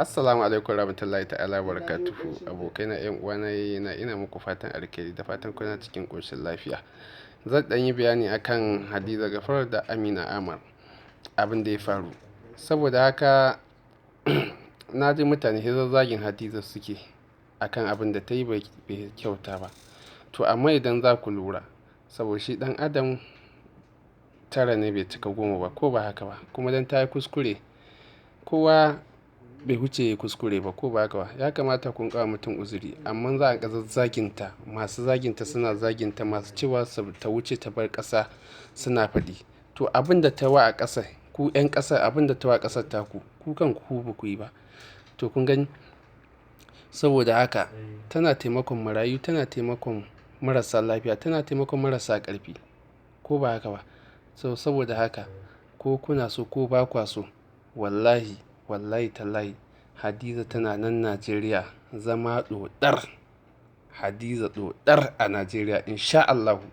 Assalamu alaikum warahmatullahi ta'ala barakatuhu. Abokai na ƴan uwana na ina muku fatan alkhairi da fatan kuna cikin ƙoshin lafiya. Zan ɗan yi bayani akan Hadiza Gafar da Amina Amar abin da ya faru. Saboda haka na ji mutane sai zagin Hadiza suke akan abin da ta yi bai kyauta ba. To amma idan za ku lura, saboda shi ɗan adam tara ne bai cika goma ba ko ba haka ba, kuma dan ta yi kuskure kowa bai huce ya kuskure ba ko ba haka ba. Ya kamata kun kawo mutum uzuri, amma za a ƙazar zaginta, masu zaginta suna zaginta, masu cewa ta wuce ta bar ƙasa suna faɗi. To abin da ta wa a ƙasa, ku 'yan ƙasa, abin da ta wa ƙasar taku, ku kan ku ba ku yi ba. To kun gani, saboda haka tana taimakon marayu, tana taimakon marasa lafiya, tana taimakon marasa ƙarfi ko ba haka ba. Saboda haka ko kuna so ko ba kwa so, wallahi wallahi tallahi Hadiza tana nan Najeriya zama ɗoɗar. Hadiza ɗoɗar a Najeriya insha Allahu.